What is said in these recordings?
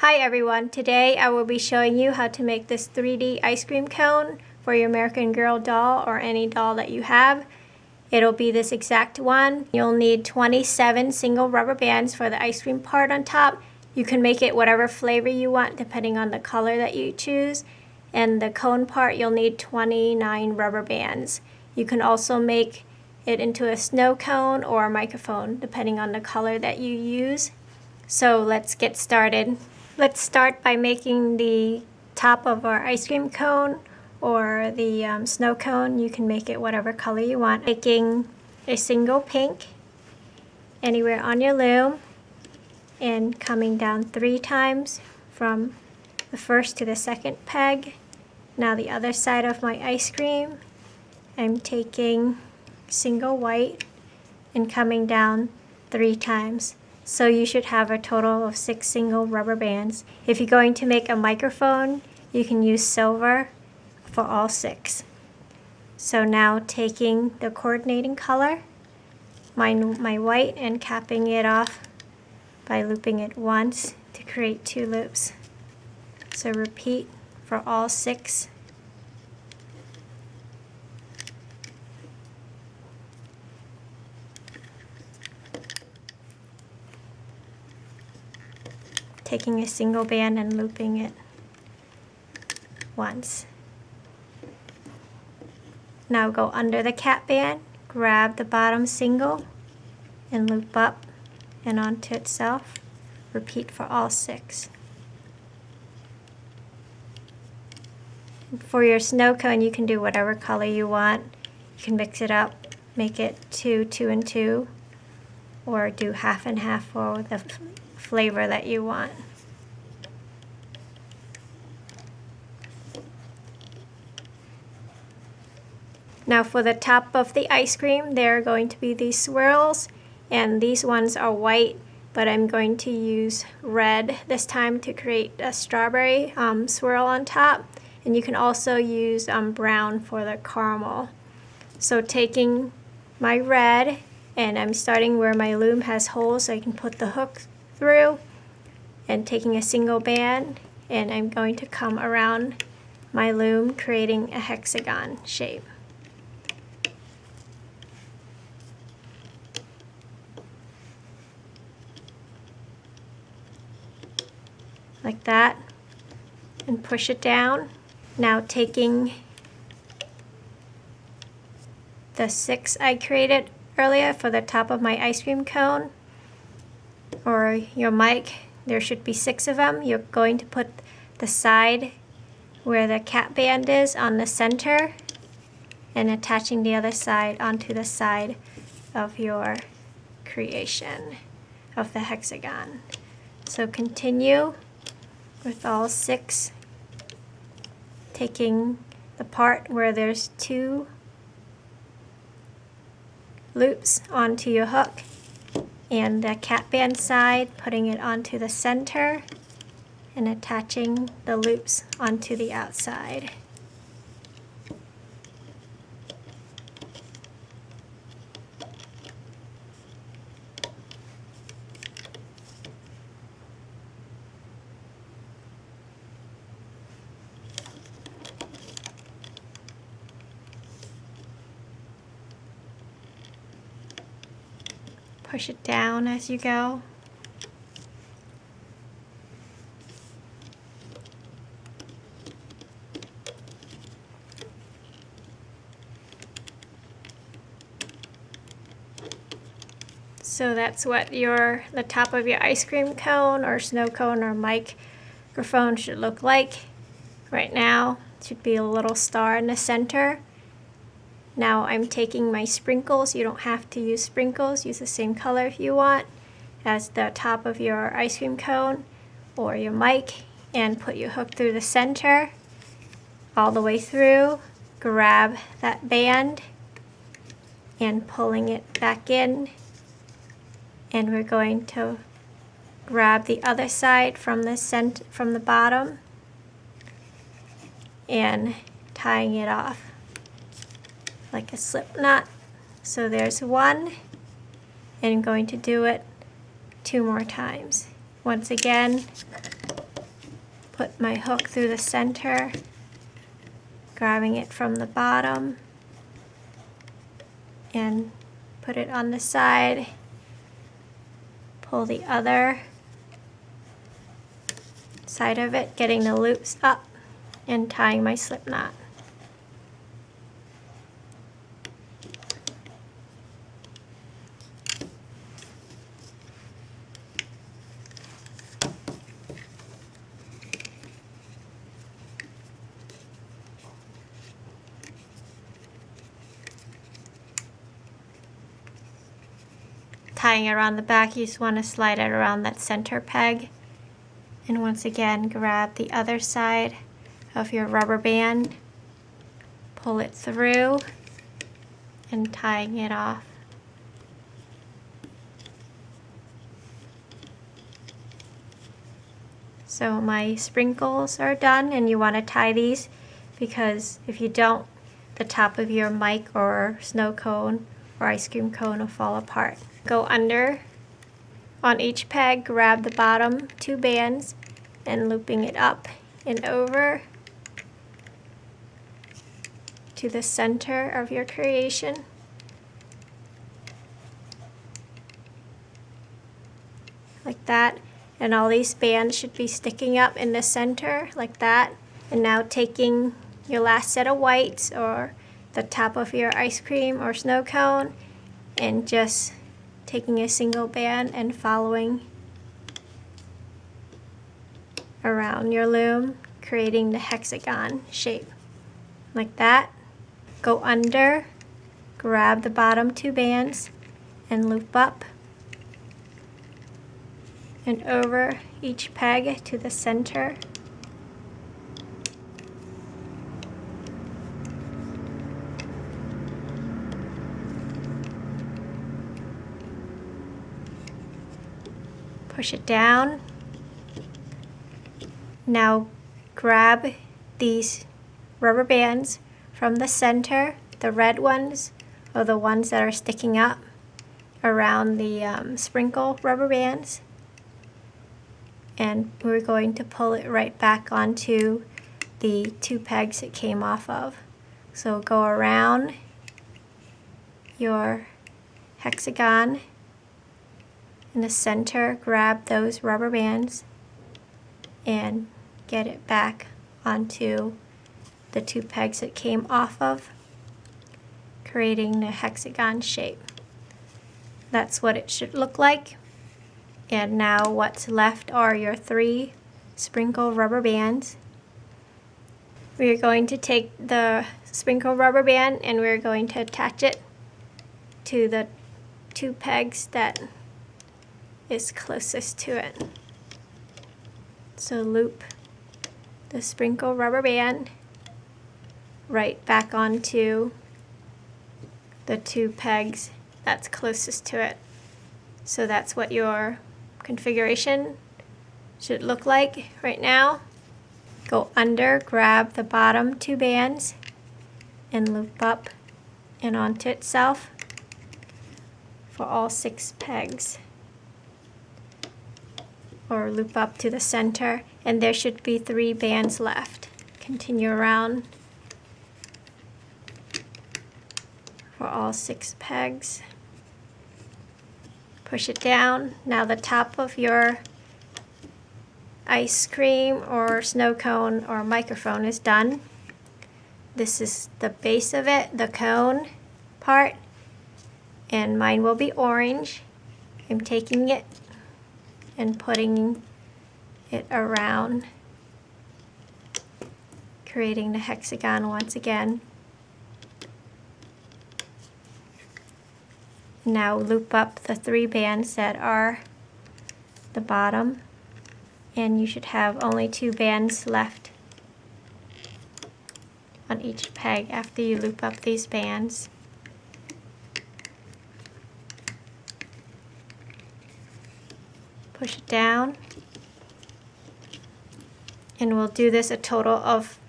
Hi everyone, today I will be showing you how to make this 3D ice cream cone for your American Girl doll or any doll that you have. It'll be this exact one. You'll need 27 single rubber bands for the ice cream part on top. You can make it whatever flavor you want depending on the color that you choose. And the cone part, you'll need 29 rubber bands. You can also make it into a snow cone or a microphone depending on the color that you use. So let's get started. Let's start by making the top of our ice cream cone or the snow cone. You can make it whatever color you want. Taking a single pink anywhere on your loom and coming down 3 times from the first to the second peg. Now the other side of my ice cream, I'm taking single white and coming down 3 times. So you should have a total of 6 single rubber bands. If you're going to make a microphone, you can use silver for all 6. So now taking the coordinating color, my white, and capping it off by looping it once to create 2 loops. So repeat for all 6. Taking a single band and looping it once. Now go under the cap band, grab the bottom single and loop up and onto itself. Repeat for all 6. For your snow cone, you can do whatever color you want. You can mix it up, make it 2, 2, and 2, or do half and half for the flavor that you want. Now for the top of the ice cream, there are going to be these swirls, and these ones are white, but I'm going to use red this time to create a strawberry swirl on top, and you can also use brown for the caramel. So taking my red, and I'm starting where my loom has holes so I can put the hook through, and taking a single band, and I'm going to come around my loom creating a hexagon shape. Like that, and push it down. Now taking the 6 I created earlier for the top of my ice cream cone or your mic, there should be 6 of them. You're going to put the side where the cap band is on the center and attaching the other side onto the side of your creation of the hexagon. So continue with all 6, taking the part where there's 2 loops onto your hook and the cap band side, putting it onto the center and attaching the loops onto the outside. Push it down as you go. So that's what the top of your ice cream cone or snow cone or microphone should look like. Right now, it should be a little star in the center. Now I'm taking my sprinkles. You don't have to use sprinkles. Use the same color if you want as the top of your ice cream cone or your mic, and put your hook through the center all the way through. Grab that band and pulling it back in, and we're going to grab the other side from the bottom and tying it off like a slip knot. So there's 1, and I'm going to do it 2 more times. Once again, Put my hook through the center, grabbing it from the bottom, and put it on the side. Pull the other side of it, getting the loops up and tying my slip knot. Tying it around the back, you just want to slide it around that center peg. And once again, grab the other side of your rubber band, pull it through, and tying it off. So my sprinkles are done, and you want to tie these because if you don't, the top of your mic or snow cone or ice cream cone will fall apart. Go under on each peg, grab the bottom two bands and looping it up and over to the center of your creation. Like that. And all these bands should be sticking up in the center like that. And now taking your last set of whites or the top of your ice cream or snow cone and just taking a single band and following around your loom, creating the hexagon shape. Like that. Go under, grab the bottom two bands and loop up and over each peg to the center. Push it down. Now grab these rubber bands from the center, the red ones or the ones that are sticking up around the sprinkle rubber bands, and we're going to pull it right back onto the two pegs it came off of. So go around your hexagon in the center, grab those rubber bands and get it back onto the two pegs it came off of, creating the hexagon shape. That's what it should look like. And now what's left are your three sprinkle rubber bands. We're going to take the sprinkle rubber band and we're going to attach it to the two pegs that is closest to it. So loop the sprinkle rubber band right back onto the two pegs that's closest to it. So that's what your configuration should look like right now. Go under, grab the bottom two bands and loop up and onto itself for all 6 pegs. Or loop up to the center, and there should be 3 bands left. Continue around for all 6 pegs. Push it down. Now the top of your ice cream or snow cone or microphone is done. This is the base of it, the cone part, and mine will be orange. I'm taking it and putting it around, creating the hexagon once again. Now loop up the 3 bands that are the bottom, and you should have only 2 bands left on each peg after you loop up these bands. Push it down, and we'll do this a total of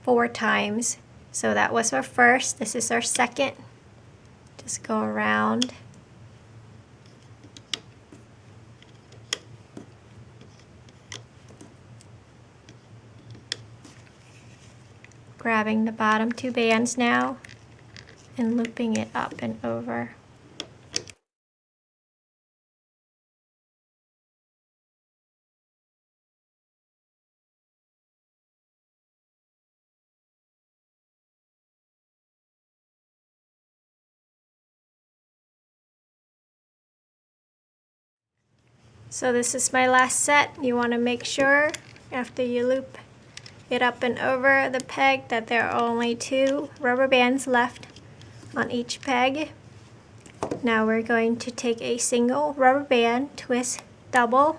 4 times. So that was our first, this is our second. Just go around. Grabbing the bottom 2 bands now and looping it up and over. So this is my last set. You want to make sure after you loop it up and over the peg that there are only 2 rubber bands left on each peg. Now we're going to take a single rubber band, twist double,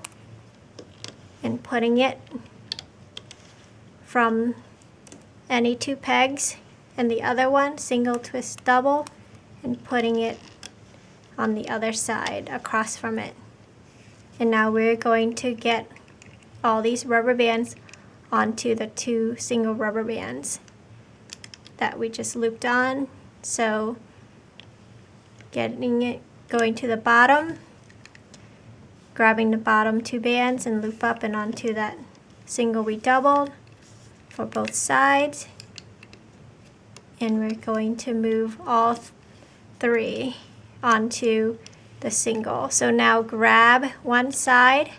and putting it from any 2 pegs, and the other one, single twist double, and putting it on the other side across from it. And now we're going to get all these rubber bands onto the 2 single rubber bands that we just looped on. So going to the bottom, grabbing the bottom 2 bands and loop up and onto that single we doubled for both sides. And we're going to move all 3 onto the single. So now grab one side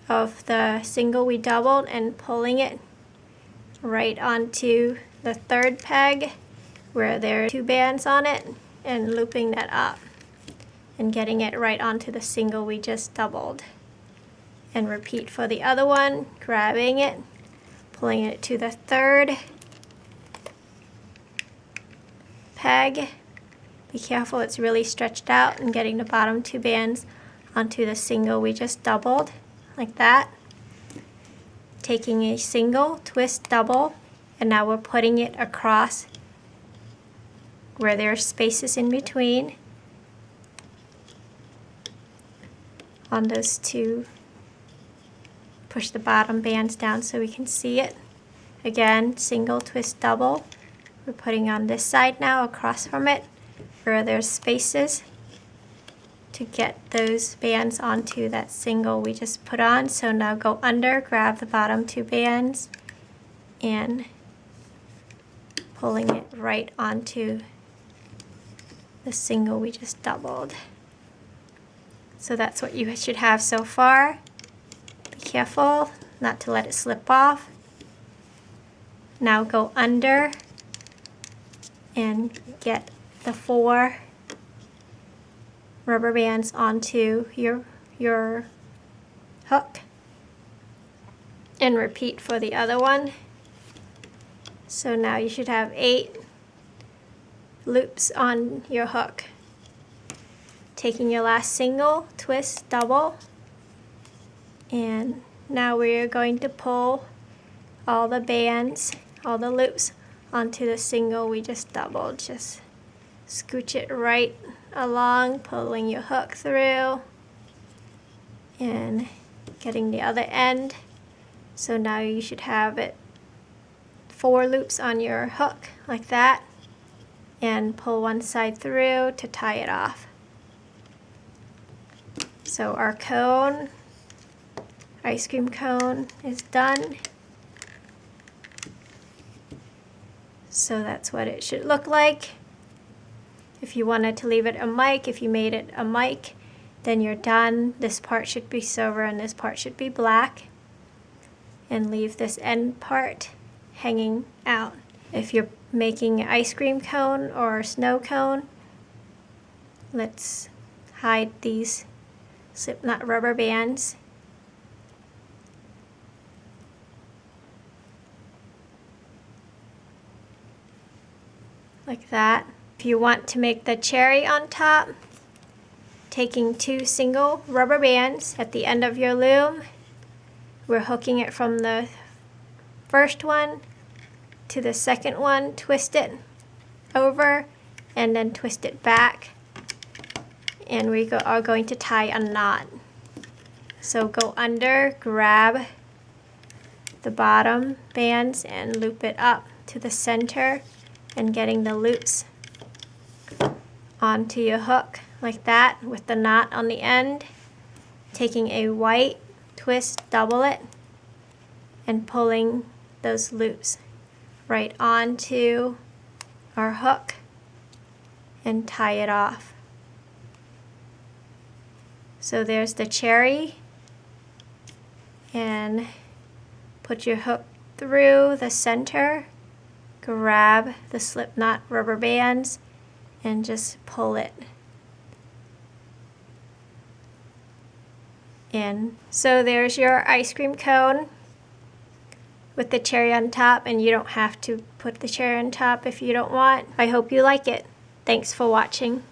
of the single we doubled and pulling it right onto the 3rd peg where there are 2 bands on it, and looping that up and getting it right onto the single we just doubled. And repeat for the other one, grabbing it, pulling it to the 3rd peg. Be careful, it's really stretched out, and getting the bottom 2 bands onto the single we just doubled, like that. Taking a single, twist double, and now we're putting it across where there are spaces in between on those 2. Push the bottom bands down so we can see it. Again, single, twist double. We're putting on this side now across from it where there's spaces to get those bands onto that single we just put on. So now go under, grab the bottom 2 bands and pulling it right onto the single we just doubled. So that's what you should have so far. Be careful not to let it slip off. Now go under and get the 4 rubber bands onto your hook, and repeat for the other one. So now you should have 8 loops on your hook. Taking your last single, twist double, and now we're going to pull all the bands, all the loops onto the single we just doubled. Just scooch it right along, pulling your hook through and getting the other end. So now you should have it 4 loops on your hook like that, and pull one side through to tie it off. So our cone, ice cream cone, is done. So that's what it should look like. If you wanted to leave it a mic, if you made it a mic, then you're done. This part should be silver and this part should be black. And leave this end part hanging out. If you're making an ice cream cone or a snow cone, let's hide these slipknot rubber bands. Like that. If you want to make the cherry on top, taking 2 single rubber bands at the end of your loom, we're hooking it from the first one to the second one, twist it over, and then twist it back. And we are going to tie a knot. So go under, grab the bottom bands and loop it up to the center, and getting the loops onto your hook like that with the knot on the end. Taking a white, twist double it, and pulling those loops right onto our hook and tie it off. So there's the cherry, and put your hook through the center, grab the slip knot rubber bands, and just pull it in. So there's your ice cream cone with the cherry on top, and you don't have to put the cherry on top if you don't want. I hope you like it. Thanks for watching.